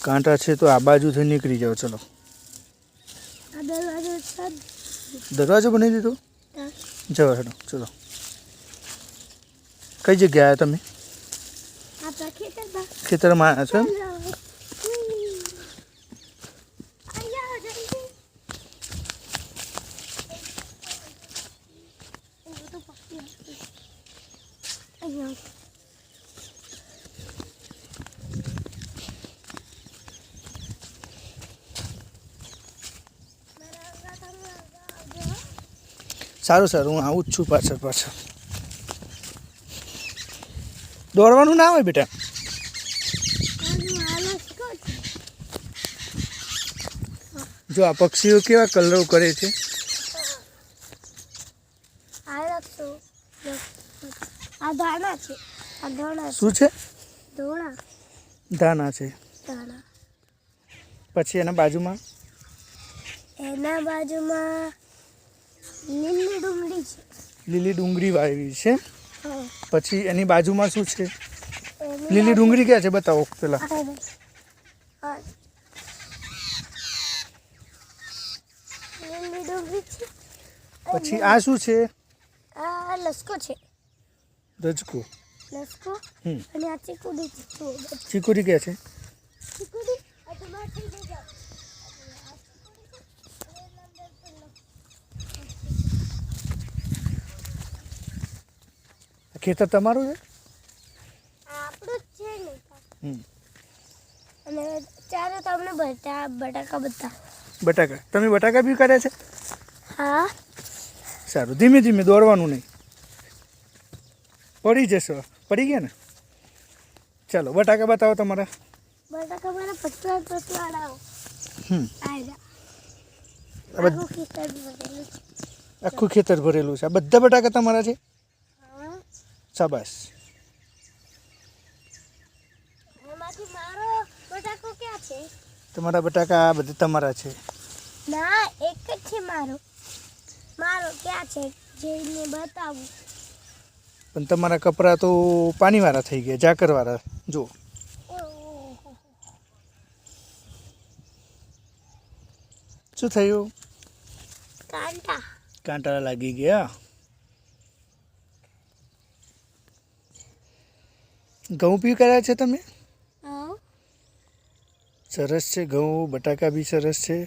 કાંટા છે તો આ બાજુથી નીકળી જાઓ. ચલો, દરવાજો બનાવી દીધો. જાઓ હેડો. ચલો, કઈ જગ્યાએ આવ્યા તમે? ખેતરમાં આવ્યા છો એમ? સારું સારું, હું આવું જ છું પાછળ. દોડવાનું ના હોય બેટા. જો આ પક્ષીઓ કેવા કલરો કરે છે. શું છે? ધાણા છે. પછી એના બાજુમાં લીલી ડુંગળી વાવી છે. પછી એની બાજુમાં શું છે? લીલી ડુંગળી ક્યાં છે બતાવો પેલા. પછી આ શું છે? લસકો છે. રજકો. અને આ ચીકુડી. ચીકુડી ક્યાં છે? ખેતર તમારું છે? આપણું જ છે ને. અને ચાલો તમને બટાકા બટાકા. તમે બટાકા બી કર્યા છે? હા. સારું, ધીમે ધીમે, દોડવાનું નહીં. પડી જશો. પડી ગયા ને? ચાલો, બટાકા બતાવો તમારા. બટાકા મારા પતલા આખું ખેતર ભરેલું છે. આ બધા બટાકા તમારા છે? શાબાશ. મારો બટાકો ક્યાં છે? તમારા બટાકા બધા તમારા છે. ના, એક જ છે મારો ક્યાં છે જઈને બતાવું. પણ તમારા કપડાં તો પાણીવાળા થઈ ગયા, ઝાકરવાળા. જો શું થયું? કાંટા લાગી ગયા. ઘઉં બી કર્યા છે તમે? સરસ છે. ઘઉં બટાકા બી સરસ છે.